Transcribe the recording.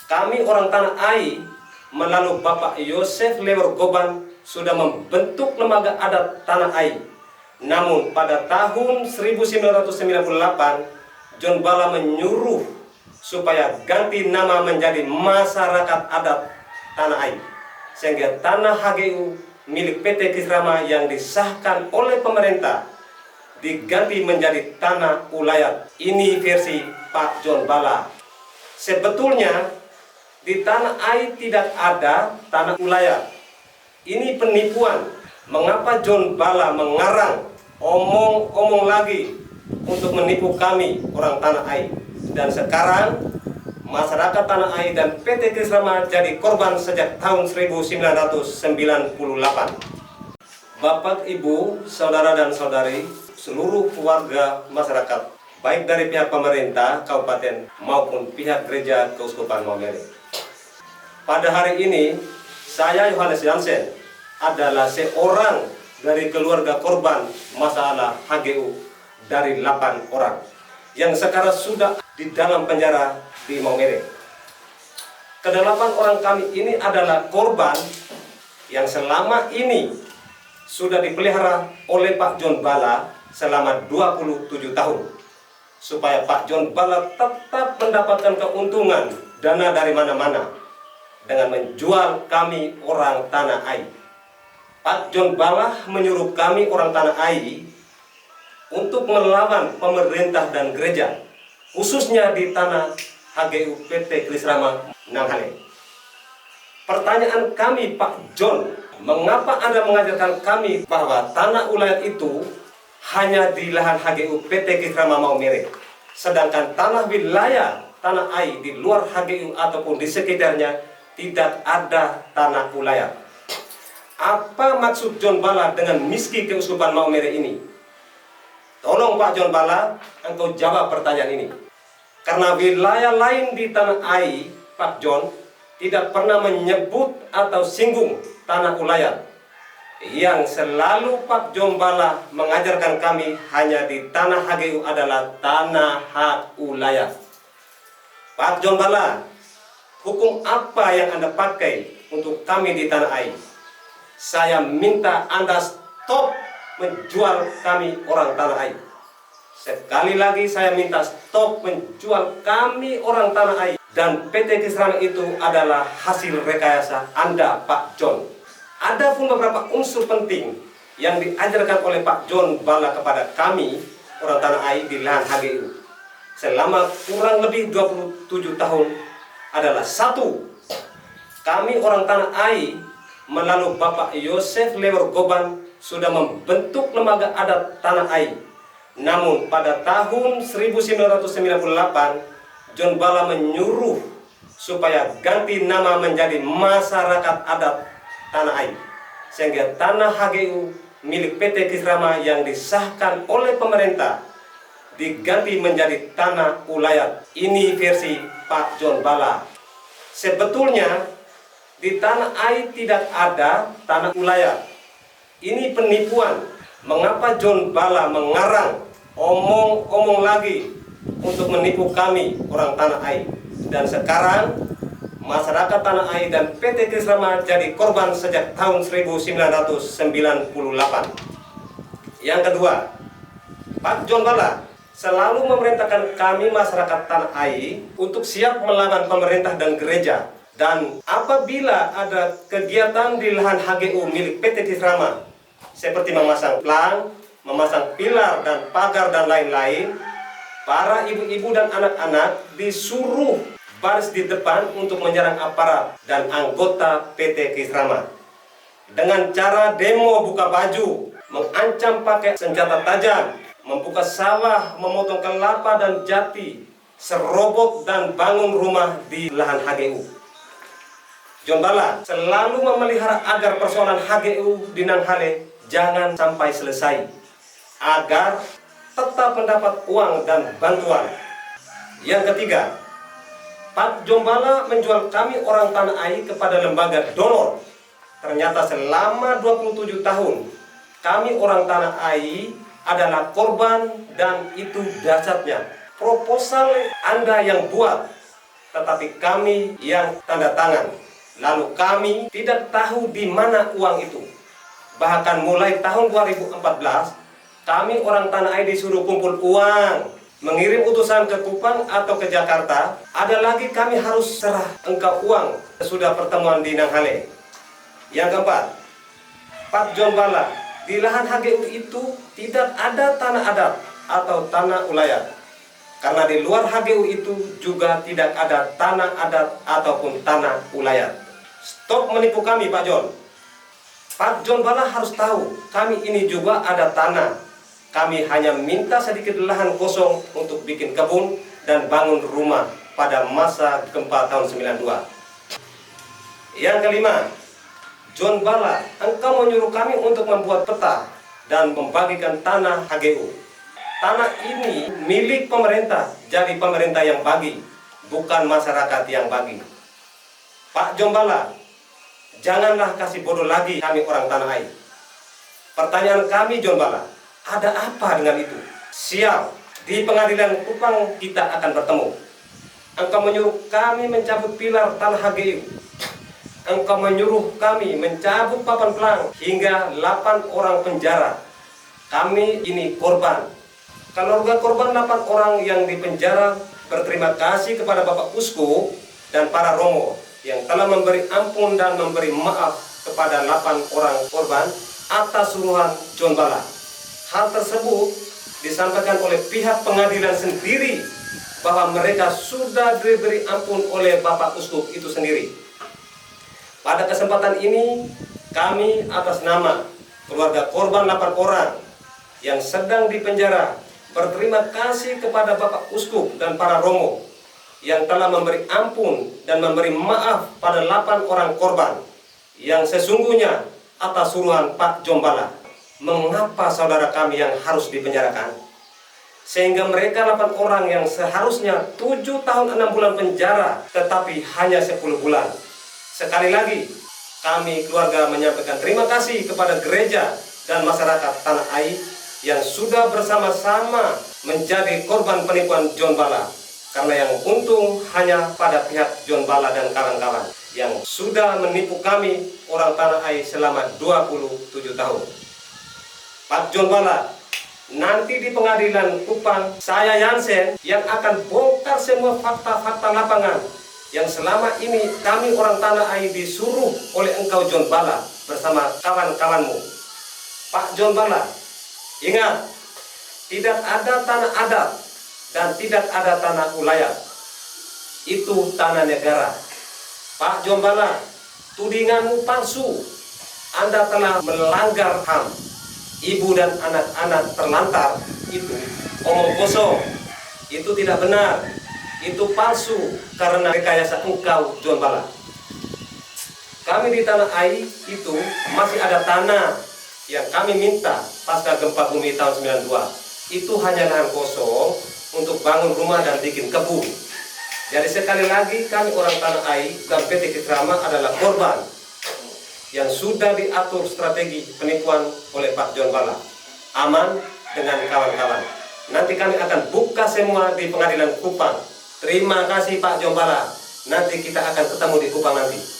Kami orang Tanah Ai melalui Bapak Yosef Lewer Goban sudah membentuk lembaga adat Tanah Ai. Namun pada tahun 1998 John Bala menyuruh supaya ganti nama menjadi Masyarakat Adat Tanah Ai, sehingga tanah HGU milik PT Kisrama yang disahkan oleh pemerintah diganti menjadi tanah ulayat. Ini versi Pak John Bala. Sebetulnya di Tanah Ai tidak ada tanah ulayat. Ini penipuan. Mengapa John Bala mengarang omong-omong lagi untuk menipu kami orang Tanah Ai? Dan sekarang masyarakat Tanah Ai dan PT Kisrama jadi korban sejak tahun 1998. Bapak, Ibu, saudara dan saudari, seluruh keluarga masyarakat, baik dari pihak pemerintah kabupaten maupun pihak gereja Keuskupan Maumere. Pada hari ini, saya Yohanes Jansen adalah seorang dari keluarga korban masalah HGU dari 8 orang yang sekarang sudah di dalam penjara di Maumere. Kedelapan orang kami ini adalah korban yang selama ini sudah dipelihara oleh Pak John Bala selama 27 tahun, supaya Pak John Bala tetap mendapatkan keuntungan dana dari mana-mana dengan menjual kami orang Tanah Ai. Pak John Bala menyuruh kami orang Tanah Ai untuk melawan pemerintah dan gereja, khususnya di tanah HGU PT Kisrama Nanghale. Pertanyaan kami, Pak John, mengapa Anda mengajarkan kami bahwa tanah ulayat itu hanya di lahan HGU PT Kisrama Maumere, sedangkan tanah wilayah Tanah Ai di luar HGU ataupun di sekitarnya tidak ada tanah ulayat? Apa maksud John Bala dengan misi Keuskupan Maumere ini? Tolong Pak John Bala, engkau jawab pertanyaan ini. Karena wilayah lain di Tanah Ai, Pak John, tidak pernah menyebut atau singgung tanah ulayat. Yang selalu Pak John Bala mengajarkan kami hanya di tanah HGU adalah tanah hak ulayat. Pak John Bala, hukum apa yang Anda pakai untuk kami di Tanah Ai? Saya minta Anda stop menjual kami orang Tanah Ai. Sekali lagi saya minta stop menjual kami orang Tanah Ai. Dan PT Kisrama itu adalah hasil rekayasa Anda, Pak John. Ada pun beberapa unsur penting yang diajarkan oleh Pak John Bala kepada kami orang Tanah Ai di lahan HGU selama kurang lebih 27 tahun adalah: satu, kami orang Tanah Ai melalui Bapak Yosef Lewer Goban sudah membentuk lembaga adat Tanah Ai. Namun pada tahun 1998 John Bala menyuruh supaya ganti nama menjadi Masyarakat Adat Tanah Ai, sehingga tanah HGU milik PT Kisrama yang disahkan oleh pemerintah diganti menjadi tanah ulayat. Ini versi Pak John Bala. Sebetulnya di Tanah Ai tidak ada tanah ulayat. Ini penipuan. Mengapa John Bala mengarang omong-omong lagi untuk menipu kami orang Tanah Ai? Dan sekarang masyarakat Tanah Ai dan PT Kisrama jadi korban sejak tahun 1998. Yang kedua, Pak John Bala selalu memerintahkan kami masyarakat Tanah Ai untuk siap melawan pemerintah dan gereja. Dan apabila ada kegiatan di lahan HGU milik PT Kisrama, seperti memasang plang, memasang pilar dan pagar dan lain-lain, para ibu-ibu dan anak-anak disuruh baris di depan untuk menyerang aparat dan anggota PT Kisrama dengan cara demo buka baju, mengancam pakai senjata tajam, membuka sawah, memotong kelapa dan jati, serobot dan bangun rumah di lahan HGU. John Bala selalu memelihara agar persoalan HGU di Nanghale jangan sampai selesai, agar tetap mendapat uang dan bantuan. Yang ketiga, Pak John Bala menjual kami orang Tanah Ai kepada lembaga donor. Ternyata selama 27 tahun kami orang Tanah Ai adalah korban, dan itu dasarnya proposal Anda yang buat tetapi kami yang tanda tangan. Lalu kami tidak tahu di mana uang itu. Bahkan mulai tahun 2014, kami orang Tanah Air disuruh kumpul uang, mengirim utusan ke Kupang atau ke Jakarta. Ada lagi kami harus serah engkau uang sesudah pertemuan di Nanghale. Yang keempat, Pak John Bala, di lahan HGU itu tidak ada tanah adat atau tanah ulayat. Karena di luar HGU itu juga tidak ada tanah adat ataupun tanah ulayat. Stop menipu kami, Pak John. Pak John Bala harus tahu, kami ini juga ada tanah. Kami hanya minta sedikit lahan kosong untuk bikin kebun dan bangun rumah pada masa gempa tahun 92. Yang kelima, John Bala, engkau menyuruh kami untuk membuat peta dan membagikan tanah HGU. Tanah ini milik pemerintah, jadi pemerintah yang bagi, bukan masyarakat yang bagi. Pak John Bala, janganlah kasih bodoh lagi kami orang Tanah Air. Pertanyaan kami, John Bala, ada apa dengan itu? Sial, di pengadilan Kupang kita akan bertemu. Engkau menyuruh kami mencabut pilar tanah HGU. Engkau menyuruh kami mencabut papan pelang hingga 8 orang penjara. Kami ini korban. Keluarga korban 8 orang yang dipenjara berterima kasih kepada Bapak Uskup dan para romo yang telah memberi ampun dan memberi maaf kepada 8 orang korban atas suruhan John Bala. Hal tersebut disampaikan oleh pihak pengadilan sendiri bahwa mereka sudah diberi ampun oleh Bapak Uskup itu sendiri. Pada kesempatan ini, kami atas nama keluarga korban 8 orang yang sedang dipenjara berterima kasih kepada Bapak Uskup dan para romo yang telah memberi ampun dan memberi maaf pada 8 orang korban yang sesungguhnya atas suruhan Pak John Bala. Mengapa saudara kami yang harus dipenjarakan? Sehingga mereka 8 orang yang seharusnya 7 tahun 6 bulan penjara tetapi hanya 10 bulan. Sekali lagi, kami keluarga menyampaikan terima kasih kepada gereja dan masyarakat Tanah Air yang sudah bersama-sama menjadi korban penipuan John Bala. Karena yang untung hanya pada pihak John Bala dan kawan-kawan yang sudah menipu kami orang Tanah Air selama 27 tahun. Pak John Bala, nanti di pengadilan Kupang, saya Yansen yang akan bongkar semua fakta-fakta lapangan yang selama ini kami orang Tanah Air disuruh oleh engkau John Bala bersama kawan-kawanmu. Pak John Bala, ingat, tidak ada tanah adat dan tidak ada tanah ulayat. Itu tanah negara. Pak John Bala, tudinganmu palsu. Anda telah melanggar HAM. Ibu dan anak-anak terlantar, itu omong kosong. Itu tidak benar. Itu palsu karena rekayasa engkau John Bala. Kami di Tanah Air itu masih ada tanah yang kami minta pasca gempa bumi tahun 92. Itu hanya lahan kosong untuk bangun rumah dan bikin kebun. Jadi sekali lagi kami orang Tanah Air dan PT Kitrama adalah korban yang sudah diatur strategi penipuan oleh Pak John Bala. Aman dengan kawan-kawan. Nanti kami akan buka semua di pengadilan Kupang. Terima kasih Pak John Bala. Nanti kita akan ketemu di Kupang nanti.